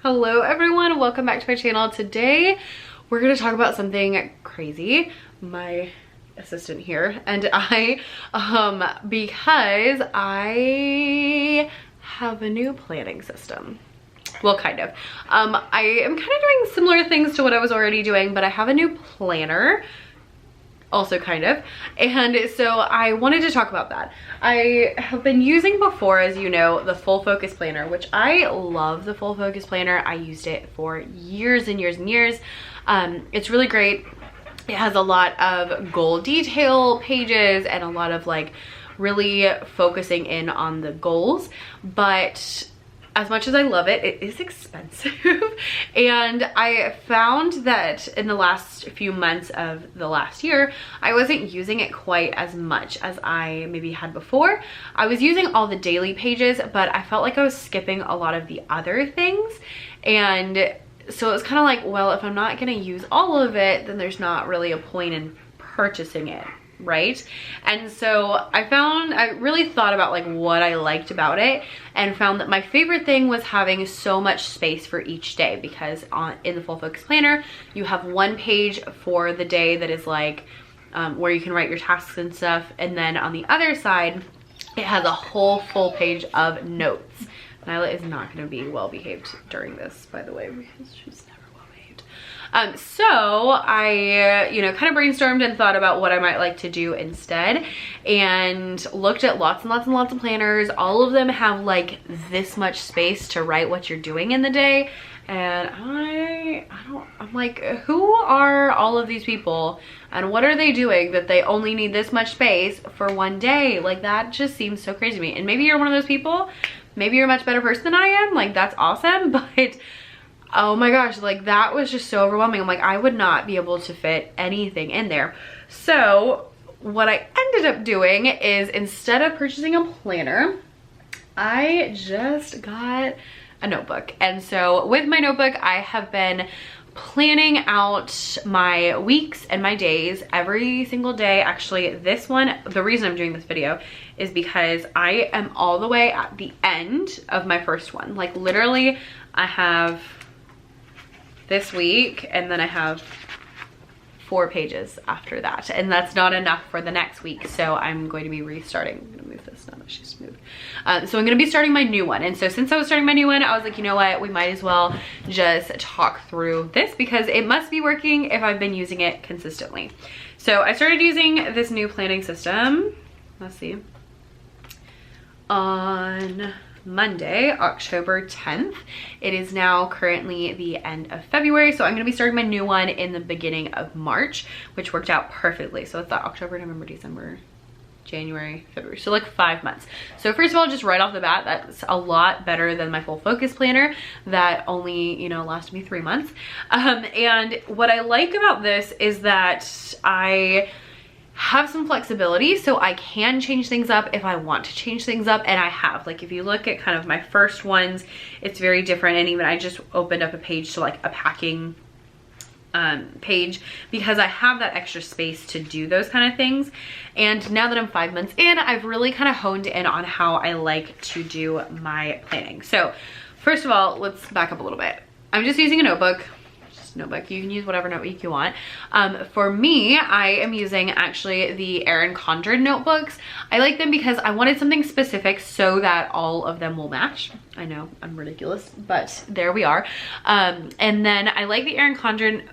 Hello everyone, welcome back to my channel. Today we're going to talk about something crazy. My assistant here and I, because I have a new planning system. Well, kind of. I am kind of doing similar things to what I was already doing, but I have a new planner. Also kind of, and so I wanted to talk about that. I have been using before, as you know, the Full Focus Planner, which I love. The Full Focus Planner, I used it for years and years and years. It's really great. It has a lot of goal detail pages and a lot of like really focusing in on the goals, but as much as I love it, it is expensive. And I found that in the last few months of the last year, I wasn't using it quite as much as I maybe had before. I was using all the daily pages, but I felt like I was skipping a lot of the other things. And so it was kind of like, well, if I'm not gonna use all of it, then there's not really a point in purchasing it, right? And so I really thought about like what I liked about it and found that my favorite thing was having so much space for each day, because in the Full Focus Planner you have one page for the day that is like where you can write your tasks and stuff, and then on the other side it has a whole full page of notes. Nyla is not going to be well behaved during this, by the way, because she's never well behaved. So I, kind of brainstormed and thought about what I might like to do instead, and looked at lots and lots and lots of planners. All of them have like this much space to write what you're doing in the day. And I'm like, who are all of these people and what are they doing that they only need this much space for one day? Like, that just seems so crazy to me. And maybe you're one of those people. Maybe you're a much better person than I am. Like, that's awesome. But oh my gosh, like that was just so overwhelming. I'm like, I would not be able to fit anything in there. So what I ended up doing is, instead of purchasing a planner, I just got a notebook. And so with my notebook, I have been planning out my weeks and my days every single day. Actually, this one, the reason I'm doing this video is because I am all the way at the end of my first one. Like, literally, I have this week and then I have 4 pages after that, and that's not enough for the next week. So I'm going to be restarting. I'm gonna move this now that she's moved. So I'm gonna be starting my new one. And so since I was starting my new one, I was like, you know what, we might as well just talk through this, because it must be working if I've been using it consistently. So I started using this new planning system, let's see, on Monday, October 10th. It is now currently the end of February, so I'm going to be starting my new one in the beginning of March, which worked out perfectly. So it's October, November, December, January, February, so like 5 months. So first of all, just right off the bat, that's a lot better than my Full Focus Planner that only, lasted me 3 months. And what I like about this is that I have some flexibility, so I can change things up if I want to change things up, and I have. Like, if you look at kind of my first ones, it's very different. And even I just opened up a page to like a packing page, because I have that extra space to do those kind of things. And now that I'm 5 months in, I've really kind of honed in on how I like to do my planning. So first of all, let's back up a little bit. I'm just using a notebook. Notebook. You can use whatever notebook you want. For me, I am using actually the Erin Condren notebooks. I like them because I wanted something specific so that all of them will match. I know I'm ridiculous, but there we are. And then I like the Erin Condren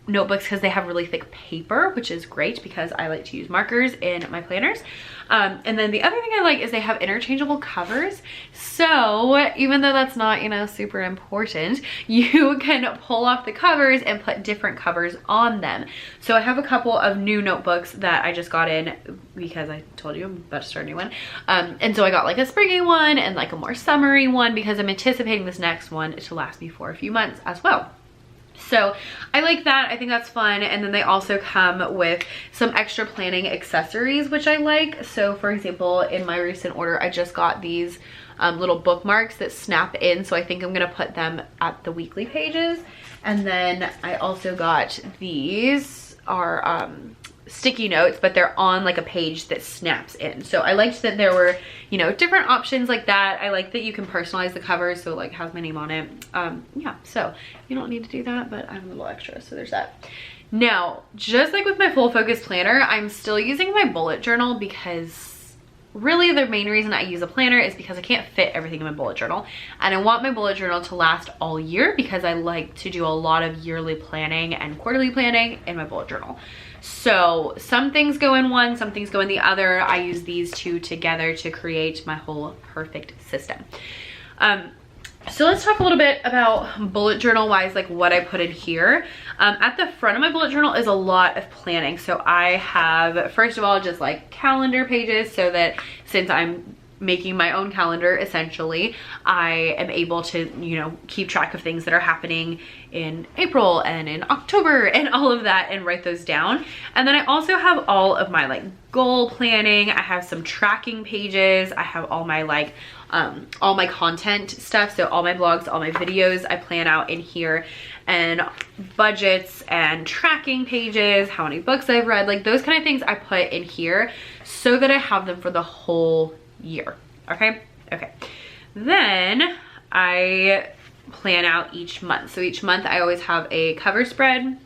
notebooks because they have really thick paper, which is great because I like to use markers in my planners. And then the other thing I like is they have interchangeable covers. So even though that's not, super important, you can pull off the covers and put different covers on them. So I have a couple of new notebooks that I just got in because I told you I'm about to start a new one. And so I got like a springy one and like a more summery one, because I'm anticipating this next one to last me for a few months as well. So I like that. I think that's fun. And then they also come with some extra planning accessories, which I like. So for example, in my recent order, I just got these little bookmarks that snap in. So I think I'm going to put them at the weekly pages. And then I also got these are sticky notes, but they're on like a page that snaps in. So I liked that there were, you know, different options like that. I like that you can personalize the cover, so like has my name on it. Yeah, so you don't need to do that, but I'm a little extra, so there's that. Now, just like with my Full Focus planner, I'm still using my bullet journal because really the main reason I use a planner is because I can't fit everything in my bullet journal, and I want my bullet journal to last all year because I like to do a lot of yearly planning and quarterly planning in my bullet journal. So some things go in one, some things go in the other. I use these two together to create my whole perfect system. So let's talk a little bit about bullet journal wise, like what I put in here. At the front of my bullet journal is a lot of planning. So I have, first of all, just like calendar pages, so that since I'm making my own calendar, essentially, I am able to, you know, keep track of things that are happening in April and in October and all of that, and write those down. And then I also have all of my like goal planning. I have some tracking pages. I have all my like all my content stuff, so all my blogs, all my videos I plan out in here, and budgets and tracking pages, how many books I've read, like those kind of things I put in here so that I have them for the whole year. Okay. Then I plan out each month. So each month I always have a cover spread,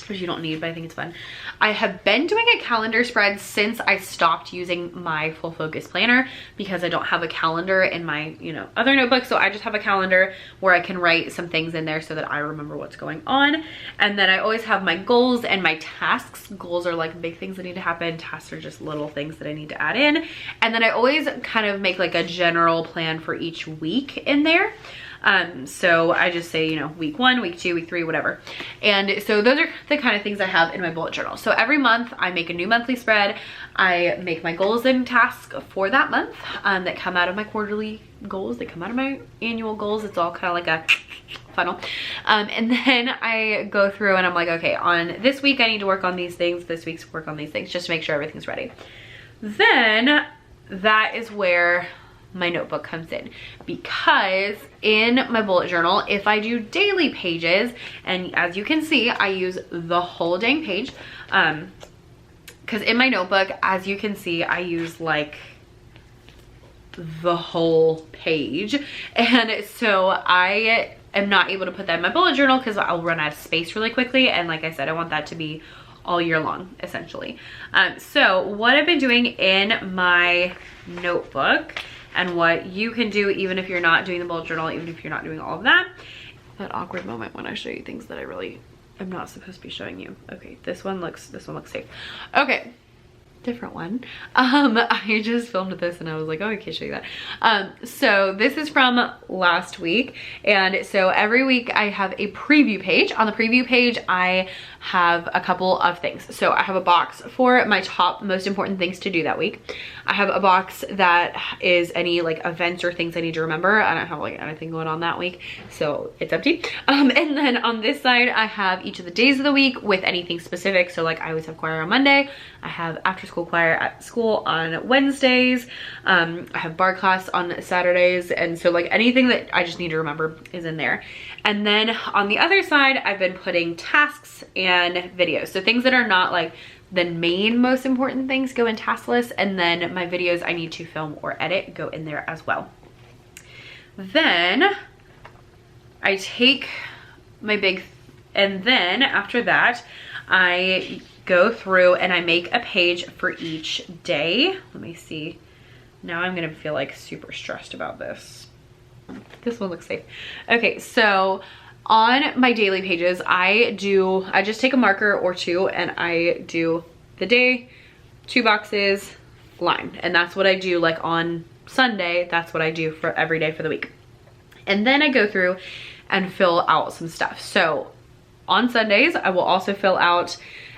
which you don't need, but I think it's fun. I have been doing a calendar spread since I stopped using my Full Focus planner because I don't have a calendar in my, you know, other notebook. So I just have a calendar where I can write some things in there so that I remember what's going on. And then I always have my goals and my tasks. Goals are like big things that need to happen. Tasks are just little things that I need to add in. And then I always kind of make like a general plan for each week in there. So I just say, you know, week 1, week 2, week 3, whatever. And so those are the kind of things I have in my bullet journal. So every month I make a new monthly spread. I make my goals and tasks for that month that come out of my quarterly goals, that come out of my annual goals. It's all kind of like a funnel. And then I go through and I'm like, okay, on this week I need to work on these things, this week's work on these things, just to make sure everything's ready. Then that is where my notebook comes in, because in my bullet journal, if I do daily pages, and as you can see, I use the whole dang page, because in my notebook, as you can see, I use like the whole page, and so I am not able to put that in my bullet journal because I'll run out of space really quickly, and like I said, I want that to be all year long, essentially. So what I've been doing in my notebook, and what you can do even if you're not doing the bullet journal, even if you're not doing all of that. That awkward moment when I show you things that I really am not supposed to be showing you. Okay, this one looks safe. Okay, different one. I just filmed this and I was like, oh, I can't show you that. So this is from last week, and so every week I have a preview page. On the preview page I have a couple of things. So I have a box for my top most important things to do that week. I have a box that is any like events or things I need to remember. I don't have like anything going on that week, so it's empty. And then on this side I have each of the days of the week with anything specific. So like I always have choir on Monday, I have after school choir at school on Wednesdays, I have bar class on Saturdays, and so like anything that I just need to remember is in there. And then on the other side I've been putting tasks and videos, so things that are not like the main most important things go in task list, and then my videos I need to film or edit go in there as well. Then I take my and then after that I go through and I make a page for each day. Let me see. Now I'm gonna feel like super stressed about this. This one looks safe. Okay, so on my daily pages, I just take a marker or two and I do the day, 2 boxes, line. And that's what I do like on Sunday. That's what I do for every day for the week. And then I go through and fill out some stuff. So on Sundays, I will also fill out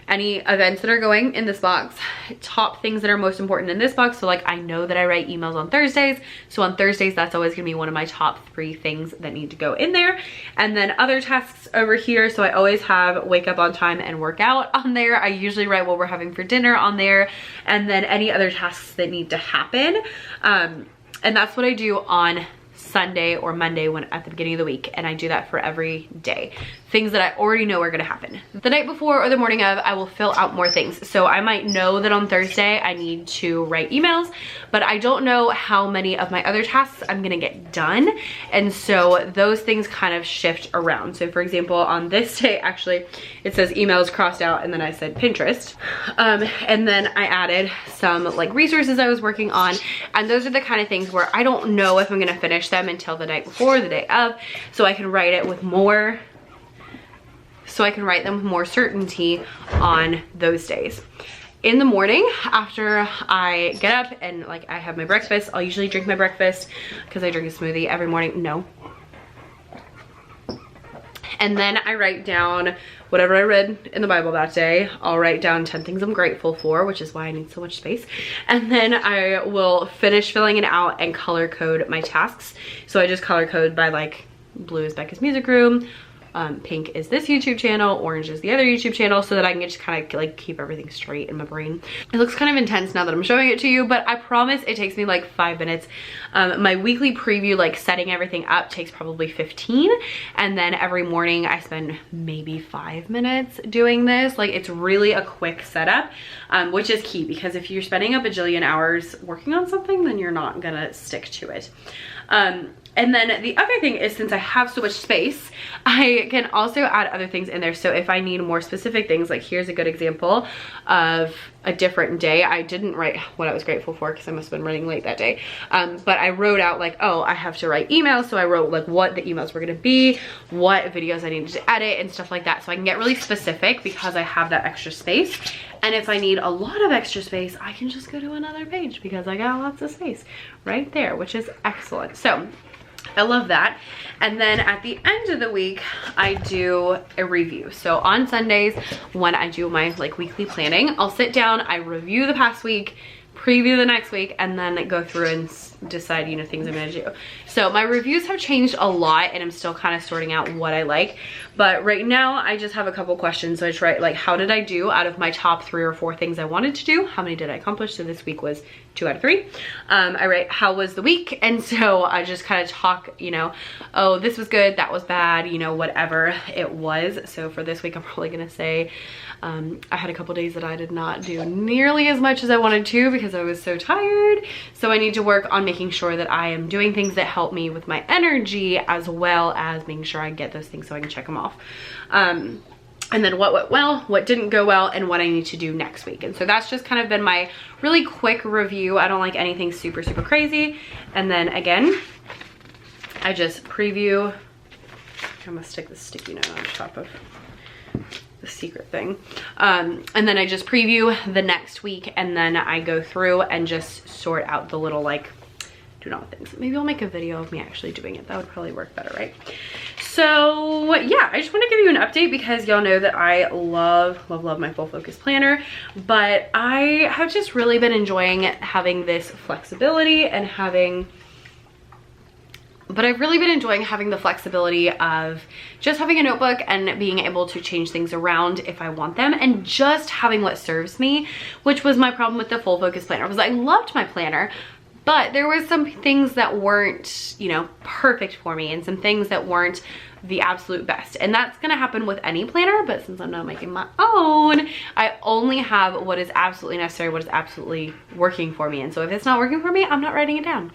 any events that are going in this box, top things that are most important in this box. So like I know that I write emails on Thursdays, so on Thursdays that's always gonna be one of my top 3 things that need to go in there. And then other tasks over here, so I always have wake up on time and work out on there. I usually write what we're having for dinner on there, and then any other tasks that need to happen. And that's what I do on Sunday or Monday when at the beginning of the week, and I do that for every day. Things that I already know are gonna happen. The night before or the morning of, I will fill out more things. So I might know that on Thursday I need to write emails, but I don't know how many of my other tasks I'm gonna get done. And so those things kind of shift around. So for example, on this day, actually, it says emails crossed out, and then I said Pinterest. And then I added some like resources I was working on. And those are the kind of things where I don't know if I'm gonna finish them until the night before, the day of, so I can write it with more, so I can write them with more certainty on those days. In the morning, after I get up and like I have my breakfast, I'll usually drink my breakfast because I drink a smoothie every morning. No. And then I write down whatever I read in the Bible that day. I'll write down 10 things I'm grateful for, which is why I need so much space. And then I will finish filling it out and color code my tasks. So I just color code by like blue is Becca's music room, pink is this YouTube channel, orange is the other YouTube channel, so that I can just kind of like keep everything straight in my brain. It looks kind of intense now that I'm showing it to you, but I promise it takes me like 5 minutes. My weekly preview, like setting everything up, takes probably 15, and then every morning I spend maybe 5 minutes doing this. Like, it's really a quick setup, which is key, because if you're spending a bajillion hours working on something, then you're not gonna stick to it. And then the other thing is, since I have so much space, I can also add other things in there. So if I need more specific things, like here's a good example of a different day. I didn't write what I was grateful for because I must have been running late that day. But I wrote out like, oh, I have to write emails. So I wrote like what the emails were gonna be, what videos I needed to edit and stuff like that. So I can get really specific because I have that extra space. And if I need a lot of extra space, I can just go to another page because I got lots of space right there, which is excellent. So I love that. And then at the end of the week, I do a review. So on Sundays, when I do my like weekly planning, I'll sit down, I review the past week, preview the next week, and then go through and decide, you know, things I'm gonna do. So my reviews have changed a lot, and I'm still kind of sorting out what I like. But right now I just have a couple questions. So I just write like, how did I do out of my top 3 or 4 things I wanted to do? How many did I accomplish? So this week was 2 out of 3. I write, how was the week? And so I just kind of talk, you know, oh, this was good, that was bad, you know, whatever it was. So for this week, I'm probably gonna say, I had a couple days that I did not do nearly as much as I wanted to because I was so tired. So I need to work on making sure that I am doing things that help me with my energy, as well as making sure I get those things so I can check them off. And then what went well, what didn't go well, and what I need to do next week. And so that's just kind of been my really quick review. I don't like anything super, super crazy. And then again, I just preview. I'm gonna stick the sticky note on top of the secret thing. And then I just preview the next week, and then I go through and just sort out the little like do not things. Maybe I'll make a video of me actually doing it. That would probably work better, right? So yeah, I just want to give you an update because y'all know that I love my Full Focus planner, but I have just really been enjoying having this flexibility and I've really been enjoying having the flexibility of just having a notebook and being able to change things around if I want them, and just having what serves me, which was my problem with the Full Focus planner. Was I loved my planner, but there were some things that weren't, you know, perfect for me, and some things that weren't the absolute best. And that's gonna happen with any planner, but since I'm not making my own, I only have what is absolutely necessary, what is absolutely working for me. And so if it's not working for me, I'm not writing it down.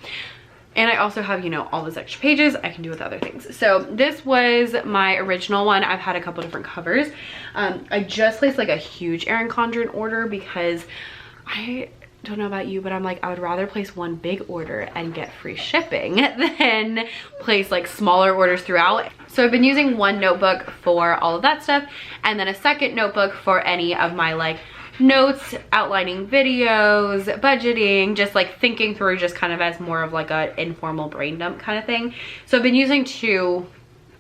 And I also have, you know, all those extra pages I can do with other things. So this was my original one. I've had a couple different covers. I just placed like a huge Erin Condren order because I don't know about you, but I'm like, I would rather place one big order and get free shipping than place like smaller orders throughout. So I've been using one notebook for all of that stuff, and then a second notebook for any of my like notes, outlining videos, budgeting, just like thinking through, just kind of as more of like a informal brain dump kind of thing. So I've been using 2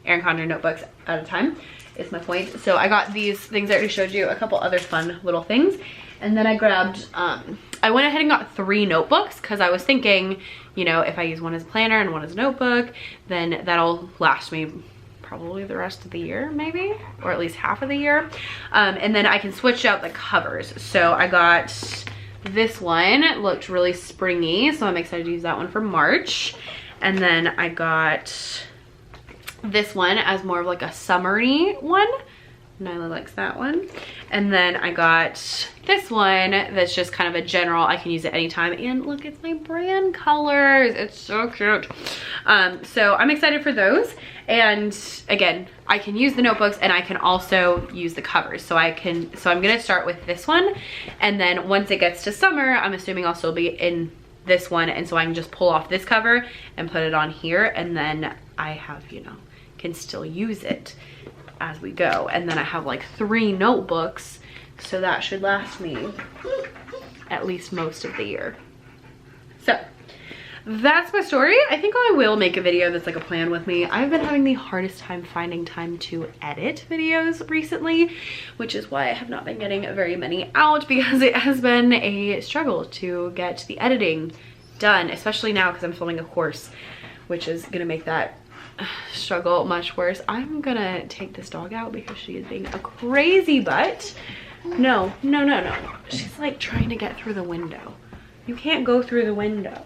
Erin Condren notebooks at a time, is my point. So I got these things I already showed you, a couple other fun little things. And then I grabbed, I went ahead and got 3 notebooks because I was thinking, you know, if I use one as a planner and one as a notebook, then that'll last me probably the rest of the year, maybe, or at least half of the year. And then I can switch out the covers. So I got this one. It looked really springy, so I'm excited to use that one for March. And then I got this one as more of like a summery one. Nyla likes that one. And then I got this one that's just kind of a general, I can use it anytime. And look, it's my brand colors. It's so cute. So I'm excited for those. And again, I can use the notebooks and I can also use the covers. So I'm gonna start with this one. And then once it gets to summer, I'm assuming I'll still be in this one. And so I can just pull off this cover and put it on here. And then I have, you know, can still use it as we go. And then I have like 3 notebooks, so that should last me at least most of the year. So that's my story. I think I will make a video that's like a plan with me. I've been having the hardest time finding time to edit videos recently, which is why I have not been getting very many out, because it has been a struggle to get the editing done, especially now because I'm filming a course, which is gonna make that struggle much worse. I'm gonna take this dog out because she is being a crazy butt. No. She's like trying to get through the window. You can't go through the window.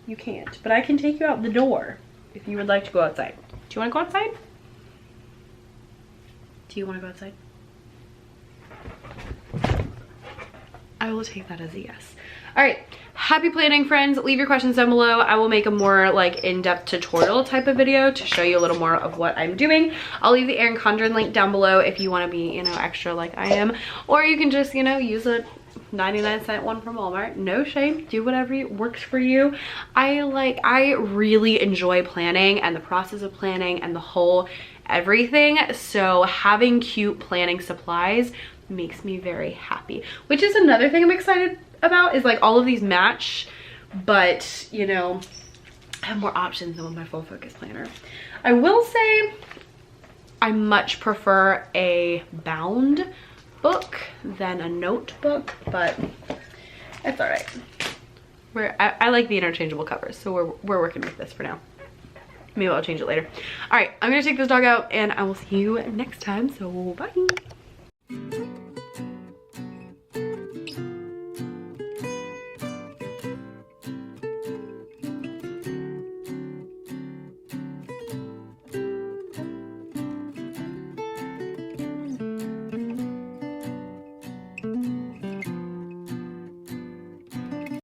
You can't. But I can take you out the door if you would like to go outside. Do you want to go outside? Do you want to go outside? I will take that as a yes. All right, happy planning, friends. Leave your questions down below. I will make a more like in-depth tutorial type of video to show you a little more of what I'm doing. I'll leave the Erin Condren link down below if you want to be, you know, extra like I am, or you can just, you know, use a 99-cent one from Walmart. No shame. Do whatever works for you. I really enjoy planning and the process of planning and the whole everything. So having cute planning supplies makes me very happy, which is another thing I'm excited about, is like all of these match, but you know, I have more options than with my full focus planner. I will say I much prefer a bound book than a notebook, but it's all right. I like the interchangeable covers, so we're working with this for now. Maybe I'll change it later. All right, I'm gonna take this dog out and I will see you next time, so bye.